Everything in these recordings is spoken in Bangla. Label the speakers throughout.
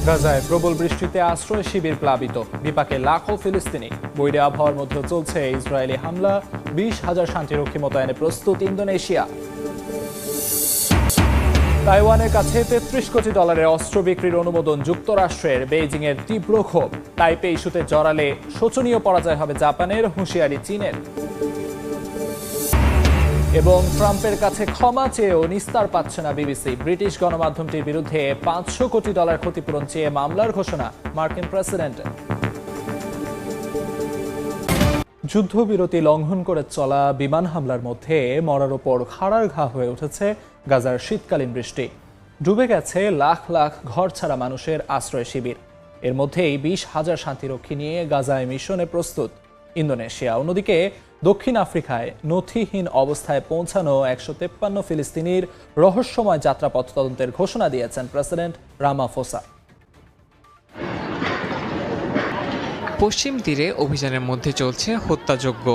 Speaker 1: গাজায় প্রবল বৃষ্টিতে আশ্রয় শিবির প্লাবিত, বিপাকে লাখো ফিলিস্তিনি। বৈরী আবহাওয়ার মধ্যে চলছে ইসরায়েলি হামলা, 20,000 শান্তিরক্ষী মোতায়েনে প্রস্তুত ইন্দোনেশিয়া। তাইওয়ানের কাছে $33 কোটি অস্ত্র বিক্রির অনুমোদন যুক্তরাষ্ট্রের, বেইজিং এর তীব্র ক্ষোভ। তাইপে ইস্যুতে জড়ালে শোচনীয় পরাজয় হবে জাপানের, হুঁশিয়ারি চীনের। এবং ট্রাম্পের কাছে ক্ষমা চেয়েও নিস্তার পাচ্ছে না বিবিসি। ব্রিটিশ গণমাধ্যমটির বিরুদ্ধে $500 কোটি ক্ষতিপূরণ চেয়ে মামলার ঘোষণা মার্কিন প্রেসিডেন্টের। যুদ্ধবিরতি লঙ্ঘন করে চলা বিমান হামলার মধ্যে মরার ওপর খাড়ার ঘা হয়ে উঠেছে গাজার শীতকালীন বৃষ্টি। ডুবে গেছে লাখ লাখ ঘরছাড়া মানুষের আশ্রয় শিবির। এর মধ্যেই 20,000 শান্তিরক্ষী নিয়ে গাজায় মিশনে প্রস্তুত ইন্দোনেশিয়া। অন্যদিকে দক্ষিণ আফ্রিকায় নথিহীন অবস্থায় পৌঁছানো 153 ফিলিস্তিনির রহস্যময় যাত্রাপথ তদন্তের ঘোষণা দিয়েছেন প্রেসিডেন্ট রামাফোসা।
Speaker 2: পশ্চিম তীরে অভিযানের মধ্যে চলছে হত্যাযজ্ঞ।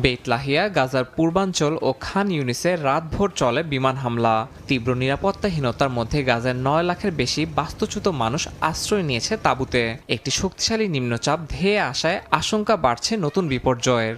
Speaker 2: বেইত লাহিয়া, গাজার পূর্বাঞ্চল ও খান ইউনিসে রাতভর চলে বিমান হামলা। তীব্র নিরাপত্তাহীনতার মধ্যে গাজার 9 লাখের বেশি বাস্তুচ্যুত মানুষ আশ্রয় নিয়েছে তাঁবুতে। একটি শক্তিশালী নিম্নচাপ ধেয়ে আসায় আশঙ্কা বাড়ছে নতুন বিপর্যয়ের।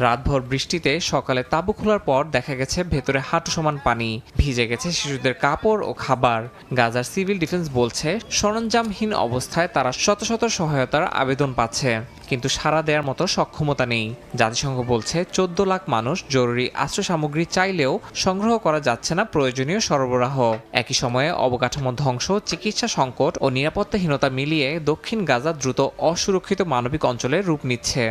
Speaker 2: রাতভর বৃষ্টিতে সকালে তাঁবু খোলার পর দেখা গেছে ভেতরে হাঁটু সমান পানি, ভিজে গেছে শিশুদের কাপড় ও খাবার। গাজার সিভিল ডিফেন্স বলছে সরঞ্জামহীন অবস্থায় তারা শত শত সহায়তার আবেদন পাচ্ছে, কিন্তু সাড়া দেওয়ার মতো সক্ষমতা নেই। জাতিসংঘ বলছে 14 লাখ মানুষ জরুরি আশ্রয় সামগ্রী চাইলেও সংগ্রহ করা যাচ্ছে না প্রয়োজনীয় সরবরাহ। একই সময়ে অবকাঠামো ধ্বংস, চিকিৎসা সংকট ও নিরাপত্তাহীনতা মিলিয়ে দক্ষিণ গাজা দ্রুত অসুরক্ষিত মানবিক অঞ্চলে রূপ নিচ্ছে।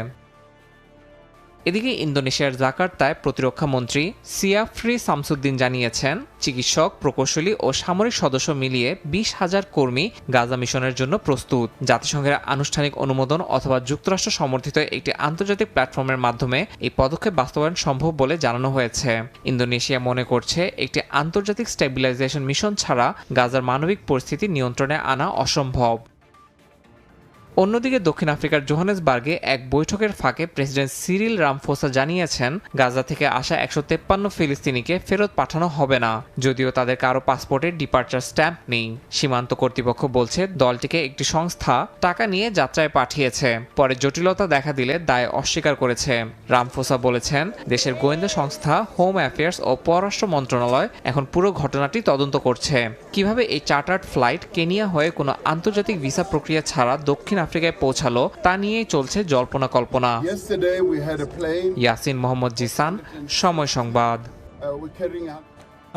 Speaker 2: এদিকে ইন্দোনেশিয়ার জাকার্তায় প্রতিরক্ষা মন্ত্রী সিয়াফ্রি শামসুদ্দিন জানিয়েছেন, চিকিৎসক, প্রকৌশলী ও সামরিক সদস্য মিলিয়ে 20,000 কর্মী গাজা মিশনের জন্য প্রস্তুত। জাতিসংঘের আনুষ্ঠানিক অনুমোদন অথবা যুক্তরাষ্ট্র সমর্থিত একটি আন্তর্জাতিক প্ল্যাটফর্মের মাধ্যমে এই পদক্ষেপ বাস্তবায়ন সম্ভব বলে জানানো হয়েছে। ইন্দোনেশিয়া মনে করছে একটি আন্তর্জাতিক স্টেবিলাইজেশন মিশন ছাড়া গাজার মানবিক পরিস্থিতি নিয়ন্ত্রণে আনা অসম্ভব। অন্যদিকে দক্ষিণ আফ্রিকার জোহানেসবার্গে এক বৈঠকের ফাঁকে প্রেসিডেন্ট সিরিল রামফোসা জানিয়েছেন, গাজা থেকে আসা 153 ফিলিস্তিনিকে ফেরত পাঠানো হবে না, যদিও তাদের কারো পাসপোর্টের ডিপার্চার স্ট্যাম্প নেই। সীমান্ত কর্তৃপক্ষ বলছে দলটিকে একটি সংস্থা টাকা নিয়ে যাত্রায় পাঠিয়েছে, পরে জটিলতা দেখা দিলে দায় অস্বীকার করেছে। রামফোসা বলেছেন, দেশের গোয়েন্দা সংস্থা হোম অ্যাফেয়ার্স ও পররাষ্ট্র মন্ত্রণালয় এখন পুরো ঘটনাটি তদন্ত করছে। কিভাবে এই চার্টার্ড ফ্লাইট কেনিয়া হয়ে কোনো আন্তর্জাতিক ভিসা প্রক্রিয়া ছাড়া দক্ষিণ আফ্রিকায় পৌঁছালো তা নিয়েই চলছে জল্পনা কল্পনা। ইয়াসিন মোহাম্মদ জিসান, সময় সংবাদ।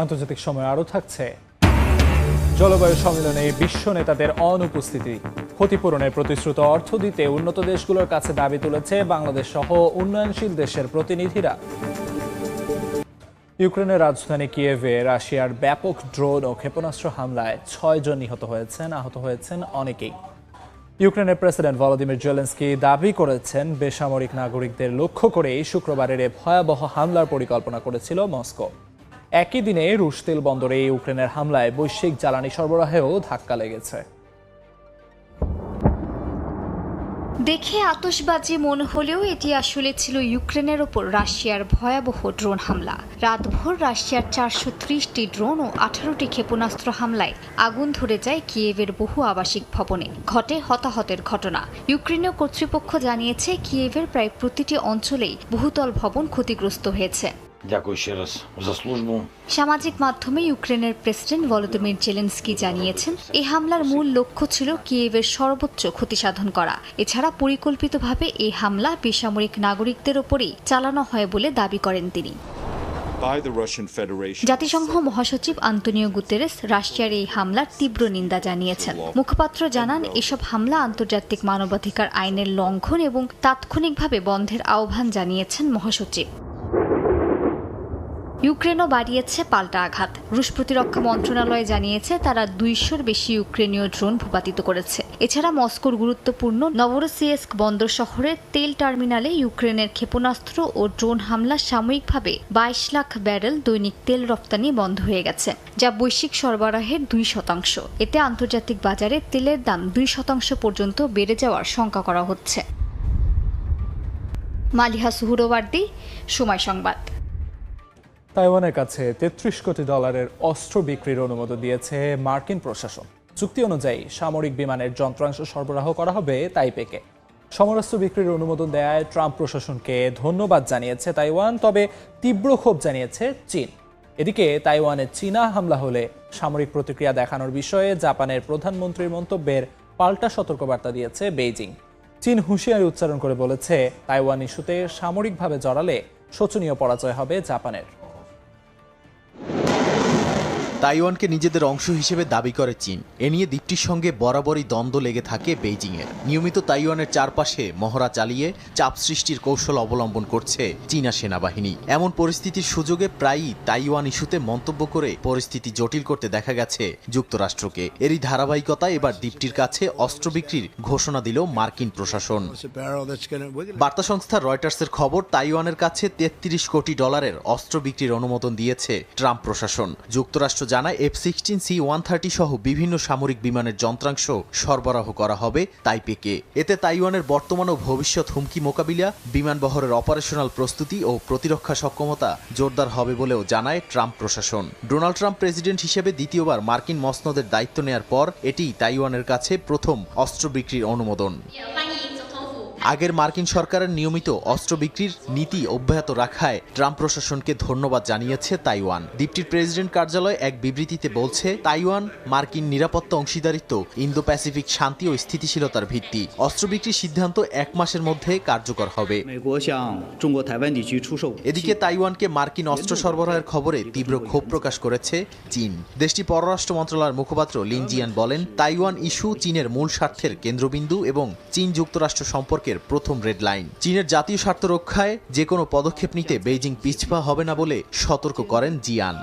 Speaker 1: আন্তর্জাতিক সময় আরও থাকছে। জলবায়ু সম্মেলনে বিশ্ব নেতাদের অনুপস্থিতি, ক্ষতিপূরণের প্রতিশ্রুত অর্থ দিতে উন্নত দেশগুলোর কাছে দাবি তুলেছে বাংলাদেশ সহ উন্নয়নশীল দেশের প্রতিনিধিরা। ইউক্রেনের রাজধানী কিয়েভে রাশিয়ার ব্যাপক ড্রোন ও ক্ষেপণাস্ত্র হামলায় 6 জন নিহত হয়েছেন, আহত হয়েছেন অনেকেই। ইউক্রেনের প্রেসিডেন্ট ভলোদিমির জেলেনস্কি দাবি করেছেন, বেসামরিক নাগরিকদের লক্ষ্য করেই শুক্রবারের ভয়াবহ হামলার পরিকল্পনা করেছিল মস্কো। একই দিনে রুশ তেল বন্দরে ইউক্রেনের হামলায় বৈশ্বিক জ্বালানি সরবরাহেও ধাক্কা লেগেছে।
Speaker 3: দেখে আতশবাজি মনে হলেও এটি আসলে ছিল ইউক্রেনের ওপর রাশিয়ার ভয়াবহ ড্রোন হামলা। রাতভর রাশিয়ার 430টি ড্রোন ও 18টি ক্ষেপণাস্ত্র হামলায় আগুন ধরে যায় কিয়েভের বহু আবাসিক ভবনে। ঘটে হতাহতের ঘটনা। ইউক্রেনীয় কর্তৃপক্ষ জানিয়েছে, কিয়েভের প্রায় প্রতিটি অঞ্চলেই বহুতল ভবন ক্ষতিগ্রস্ত হয়েছে। সামাজিক মাধ্যমে ইউক্রেনের প্রেসিডেন্ট ভলোদিমির জেলেনস্কি জানিয়েছেন, এই হামলার মূল লক্ষ্য ছিল কিয়েভের সর্বোচ্চ ক্ষতি সাধন করা। এছাড়া পরিকল্পিতভাবে এই হামলা বেসামরিক নাগরিকদের ওপরেই চালানো হয় বলে দাবি করেন তিনি। জাতিসংঘ মহাসচিব আন্তোনিও গুতেরেস রাশিয়ার এই হামলার তীব্র নিন্দা জানিয়েছেন। মুখপাত্র জানান, এসব হামলা আন্তর্জাতিক মানবাধিকার আইনের লঙ্ঘন এবং তাৎক্ষণিকভাবে বন্ধের আহ্বান জানিয়েছেন মহাসচিব। ইউক্রেনও বাড়িয়েছে পাল্টা আঘাত। রুশ প্রতিরক্ষা মন্ত্রণালয় জানিয়েছে, তারা 200-র বেশি ইউক্রেনীয় ড্রোন ভূপাতিত করেছে। এছাড়া মস্কোর গুরুত্বপূর্ণ নভরোসিয়েস্ক বন্দর শহরের তেল টার্মিনালে ইউক্রেনের ক্ষেপণাস্ত্র ও ড্রোন হামলা সাময়িকভাবে 22 লাখ ব্যারেল দৈনিক তেল রপ্তানি বন্ধ হয়ে গেছে, যা বৈশ্বিক সরবরাহের 2%। এতে আন্তর্জাতিক বাজারে তেলের দাম 2% পর্যন্ত বেড়ে যাওয়ার শঙ্কা করা হচ্ছে। মালিহা সুহুরওয়ার্দী, সময় সংবাদ।
Speaker 1: তাইওয়ানের কাছে $33 কোটি অস্ত্র বিক্রির অনুমোদন দিয়েছে মার্কিন প্রশাসন। চুক্তি অনুযায়ী সামরিক বিমানের যন্ত্রাংশ সরবরাহ করা হবে তাইপেকে। সমরাস্ত্র বিক্রির অনুমোদন দেয়ায় ট্রাম্প প্রশাসনকে ধন্যবাদ জানিয়েছে তাইওয়ান, তবে তীব্র ক্ষোভ জানিয়েছে চীন। এদিকে তাইওয়ানে চীনা হামলা হলে সামরিক প্রতিক্রিয়া দেখানোর বিষয়ে জাপানের প্রধানমন্ত্রীর মন্তব্যের পাল্টা সতর্কবার্তা দিয়েছে বেইজিং। চীন হুঁশিয়ারি উচ্চারণ করে বলেছে, তাইওয়ান ইস্যুতে সামরিকভাবে জড়ালে শোচনীয় পরাজয় হবে জাপানের।
Speaker 4: তাইওয়ানকে নিজেদের অংশ হিসেবে দাবি করে চীন। এ নিয়ে দ্বীপটির সঙ্গে বরাবরই দ্বন্দ্ব লেগে থাকে বেইজিংয়ের। নিয়মিত তাইওয়ানের চারপাশে মহড়া চালিয়ে চাপ সৃষ্টির কৌশল অবলম্বন করছে চীনা সেনাবাহিনী। এমন পরিস্থিতির সুযোগে প্রায়ই তাইওয়ান ইস্যুতে মন্তব্য করে পরিস্থিতি জটিল করতে দেখা গেছে যুক্তরাষ্ট্রকে। এরই ধারাবাহিকতায় এবার দ্বীপটির কাছে অস্ত্র বিক্রির ঘোষণা দিল মার্কিন প্রশাসন। বার্তা সংস্থা রয়টার্সের খবর, তাইওয়ানের কাছে $33 কোটি অস্ত্র বিক্রির অনুমোদন দিয়েছে ট্রাম্প প্রশাসন। যুক্তরাষ্ট্র জানায় F-16 C-130 সহ বিভিন্ন সামরিক বিমানের যন্ত্রাংশ সরবরাহ করা হবে তাইপেকে। এতে তাইওয়ানের বর্তমান ও ভবিষ্যৎ হুমকি মোকাবিলা, বিমানবহরের অপারেশনাল প্রস্তুতি ও প্রতিরক্ষা সক্ষমতা জোরদার হবে বলেও জানায় ট্রাম্প প্রশাসন। ডোনাল্ড ট্রাম্প প্রেসিডেন্ট হিসেবে দ্বিতীয়বার মার্কিন মসনদের দায়িত্ব নেয়ার পর এটিই তাইওয়ানের কাছে প্রথম অস্ত্র বিক্রির অনুমোদন। আগের মার্কিন সরকারের নিয়মিত অস্ত্র বিক্রির নীতি অব্যাহত রাখায় ট্রাম্প প্রশাসনকে ধন্যবাদ জানিয়েছে তাইওয়ান। দ্বীপটির প্রেসিডেন্ট কার্যালয় এক বিবৃতিতে বলছে, তাইওয়ান মার্কিন নিরাপত্তা অংশীদারিত্ব ইন্দো প্যাসিফিক শান্তি ও স্থিতিশীলতার ভিত্তি। অস্ত্র বিক্রির সিদ্ধান্ত 1 মাসের মধ্যে কার্যকর হবে। এদিকে তাইওয়ানকে মার্কিন অস্ত্র সরবরাহের খবরে তীব্র ক্ষোভ প্রকাশ করেছে চীন। দেশটির পররাষ্ট্র মন্ত্রণালয়ের মুখপাত্র লিন জিয়ান বলেন, তাইওয়ান ইস্যু চীনের মূল স্বার্থের কেন্দ্রবিন্দু এবং চীন যুক্তরাষ্ট্র সম্পর্কে প্রথম রেড লাইন। চীনের জাতীয় স্বার্থ রক্ষায় যে কোনো পদক্ষেপ নিতে বেইজিং পিছপা হবে না বলে সতর্ক করেন জিয়ান।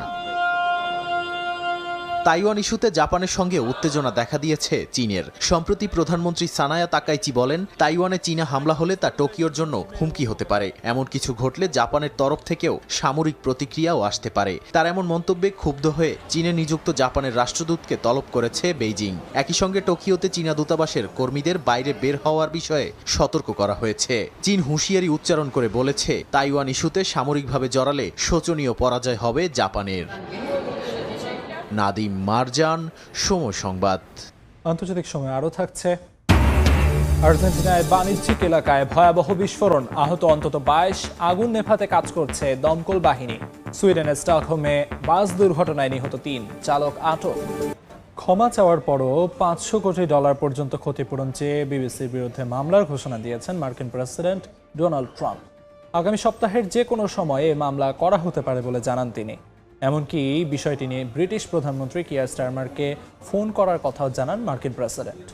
Speaker 4: তাইওয়ান ইস্যুতে জাপানের সঙ্গে উত্তেজনা দেখা দিয়েছে চীনের। সম্প্রতি প্রধানমন্ত্রী সানায়া তাকাইচি বলেন, তাইওয়ানে চীনা হামলা হলে তা টোকিওর জন্য হুমকি হতে পারে। এমন কিছু ঘটলে জাপানের তরফ থেকেও সামরিক প্রতিক্রিয়াও আসতে পারে। তার এমন মন্তব্যে ক্ষুব্ধ হয়ে চীনে নিযুক্ত জাপানের রাষ্ট্রদূতকে তলব করেছে বেইজিং। একই সঙ্গে টোকিওতে চীনা দূতাবাসের কর্মীদের বাইরে বের হওয়ার বিষয়ে সতর্ক করা হয়েছে। চীন হুঁশিয়ারি উচ্চারণ করে বলেছে, তাইওয়ান ইস্যুতে সামরিকভাবে জড়ালে শোচনীয় পরাজয় হবে জাপানের। নাদিম মারজান, সময় সংবাদ।
Speaker 1: আন্তর্জাতিক সময় আরও থাকছে। আর্জেন্টিনায় বাণিজ্যিক এলাকায় ভয়াবহ বিস্ফোরণ, আহত অন্তত 22, আগুন নেভাতে কাজ করছে দমকল বাহিনী। সুইডেনের স্টকহোমে বাস দুর্ঘটনায় নিহত 3, চালক আটক। ক্ষমা চাওয়ার পরও $500 কোটি পর্যন্ত ক্ষতিপূরণ চেয়ে বিবিসির বিরুদ্ধে মামলার ঘোষণা দিয়েছেন মার্কিন প্রেসিডেন্ট ডোনাল্ড ট্রাম্প। আগামী সপ্তাহের যে কোনো সময়ে মামলা করা হতে পারে বলে জানান তিনি। এমনকি বিষয়টি নিয়ে ব্রিটিশ প্রধানমন্ত্রী কিয়ার স্টারমারকে ফোন করার কথাও জানান মার্কিন প্রেসিডেন্ট।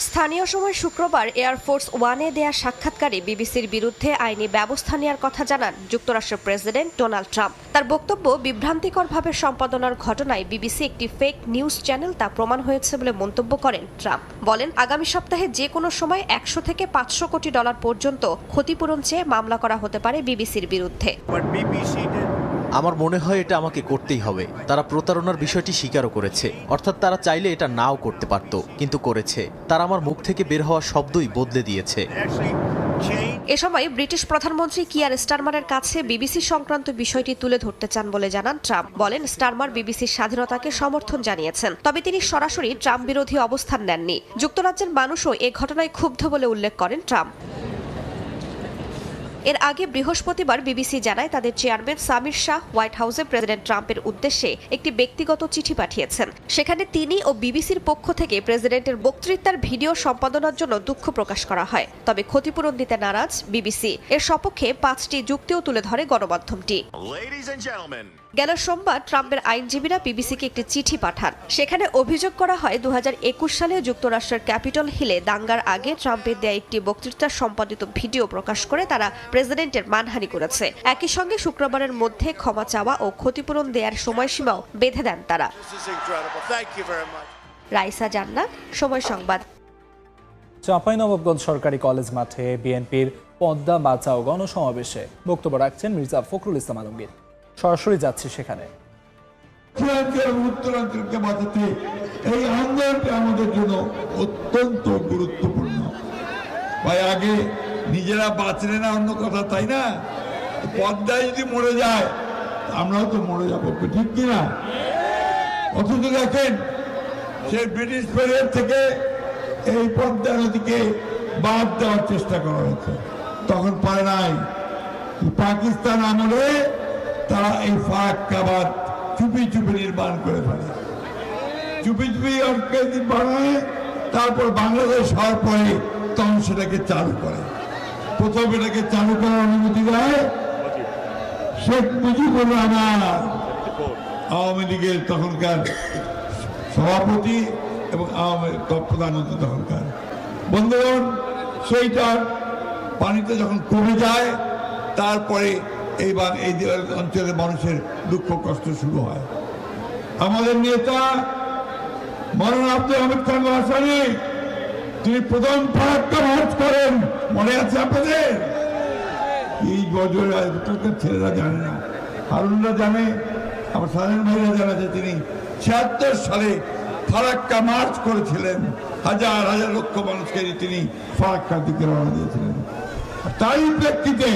Speaker 5: স্থানীয় সময় শুক্রবার এয়ারফোর্স ওয়ানে দেয়া সাক্ষাৎকারে বিবিসির বিরুদ্ধে আইনি ব্যবস্থা নেওয়ার কথা জানান যুক্তরাষ্ট্রের প্রেসিডেন্ট ডোনাল্ড ট্রাম্প। তার বক্তব্য, বিভ্রান্তিকরভাবে সম্পাদনার ঘটনায় বিবিসি একটি ফেক নিউজ চ্যানেল তা প্রমাণ হয়েছে বলে মন্তব্য করেন ট্রাম্প। বলেন, আগামী সপ্তাহে যে কোনো সময় $100 থেকে $500 কোটি পর্যন্ত ক্ষতিপূরণ চেয়ে মামলা করা হতে পারে বিবিসির বিরুদ্ধে।
Speaker 4: আমার মনে হয় এটা আমাকে করতেই হবে। তারা প্রতারণার বিষয়টি স্বীকারও করেছে, অর্থাৎ তারা চাইলে এটা নাও করতে পারত, কিন্তু করেছে। তারা আমার মুখ থেকে বের হওয়া শব্দই বদলে দিয়েছে।
Speaker 5: এ সময় ব্রিটিশ প্রধানমন্ত্রী কিয়ার স্টারমারের কাছে বিবিসি সংক্রান্ত বিষয়টি তুলে ধরতে চান বলে জানান ট্রাম্প। বলেন, স্টারমার বিবিসির স্বাধীনতাকে সমর্থন জানিয়েছেন, তবে তিনি সরাসরি ট্রাম্প বিরোধী অবস্থান নেননি। যুক্তরাজ্যের মানুষও এ ঘটনায় ক্ষুব্ধ বলে উল্লেখ করেন ট্রাম্প। এর আগে বৃহস্পতিবার বিবিসি জানায় তাদের চেয়ারম্যান সামির শাহ হোয়াইট হাউসে প্রেসিডেন্ট ট্রাম্পের উদ্দেশ্যে একটি ব্যক্তিগত চিঠি পাঠিয়েছেন। সেখানে তিনি ও বিবিসির পক্ষ থেকে প্রেসিডেন্টের বক্তৃতার ভিডিও সম্পাদনার জন্য দুঃখ প্রকাশ করা হয়, তবে ক্ষতিপূরণ দিতে নারাজ বিবিসি। এর সপক্ষে 5টি যুক্তিও তুলে ধরে গণমাধ্যমটি। গেল সোমবার ট্রাম্পের আইনজীবীরা বিবিসিকে একটি চিঠি পাঠান। সেখানে অভিযোগ করা হয় 2021 সালে যুক্তরাষ্ট্রের ক্যাপিটল হিলে দাঙ্গার আগে ট্রাম্পের দেয়া একটি বক্তৃতার সম্পাদিত ভিডিও প্রকাশ করে তারা প্রেসিডেন্টের মানহানি করেছে। একই সঙ্গে শুক্রবারের মধ্যে ক্ষমা চাওয়া ও ক্ষতিপূরণ দেওয়ার সময়সীমাও বেঁধে দেন তারা। রাইসা জান্নাত, সময় সংবাদ।
Speaker 1: চাঁপাইনবাবগঞ্জ সরকারি কলেজ মাঠে বিএনপির পদ্মা বাঁচাও গণসমাবেশে বক্তব্য রাখছেন মির্জা ফখরুল ইসলাম আলমগীর। সরাসরি যাচ্ছি সেখানে।
Speaker 6: উত্তরাঞ্চলকে বাঁচাতে এই আন্দোলনটি আমাদের জন্য অত্যন্ত গুরুত্বপূর্ণ। ভাই, আগে নিজেরা বাঁচলে না অন্য কথা, তাই না? পদ্মায় যদি মরে যায় আমরাও তো মরে যাবো, ঠিক কিনা? অথচ দেখেন সে ব্রিটিশ পিরিয়ড থেকে এই পদ্মা নদীকে বাদ দেওয়ার চেষ্টা করা হয়েছে, তখন পারে নাই। পাকিস্তান আমলে তারা এই ফারাক্কা বাঁধ চুপি চুপি নির্মাণ করে ফেলে, চুপি চুপি বানায়, তারপর বাংলাদেশ হওয়ার পরে তখন সেটাকে চালু করে। প্রথম এটাকে চালু করার অনুমতি দেয় শেখ মুজিবুর রহমান, আওয়ামী লীগের তখনকার সভাপতি এবং প্রধানমন্ত্রী তখনকার। বন্ধুগণ, সেইটা পানিতে যখন কমে যায়, তারপরে এই অঞ্চলের মানুষের দুঃখ কষ্ট শুরু হয়। আমাদের নেতা মৌলানা আব্দুল হামিদ খান ভাসানী, তিনি প্রথম ফারাক্কা মার্চ করেন, মনে আছে আপনাদের? এই বছরের ছেলেরা জানে না, হারুনরা জানে, আমার সাধারণ ভাইরা জানা যে তিনি ৭৬ সালে ফারাক্কা মার্চ করেছিলেন, হাজার হাজার লক্ষ মানুষকে তিনি ফারাক্কার দিকে রওনা দিয়েছিলেন। তাই প্রেক্ষিতে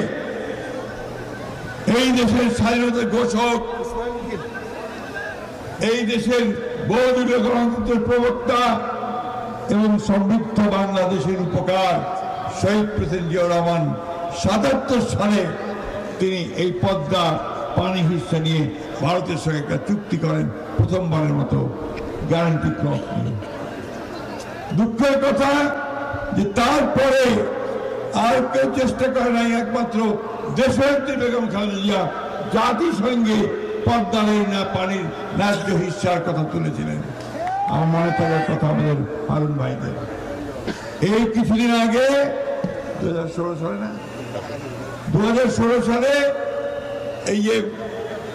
Speaker 6: এই দেশের স্বাধীনতার ঘোষক, এই দেশের বহুদলীয় গণতন্ত্রের প্রবক্তা এবং সমৃদ্ধ বাংলাদেশের উপকার শহীদ প্রেসিডেন্ট জিয়াউর রহমান ৭৭ সালে তিনি এই পদ্মা পানি হিস্সা নিয়ে ভারতের সঙ্গে একটা চুক্তি করেন, প্রথমবারের মতো গ্যারান্টি ক্লজ নিয়ে। দুঃখের কথা যে তারপরে আর কেউ চেষ্টা করে নাই, একমাত্র দেশনেত্রী বেগম খালেদা জিয়া জাতিসংঘে পদ্মা পানির ন্যায্য হিস্সার কথা তুলেছিলেন। আমার মনে থাকার কথা আমাদের হারুন ভাইদের। এই কিছুদিন আগে 2016 সালে না, 2016 সালে এই যে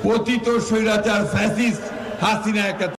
Speaker 6: পতিত স্বৈরাচার ফ্যাসিস্ট হাসিনা একটা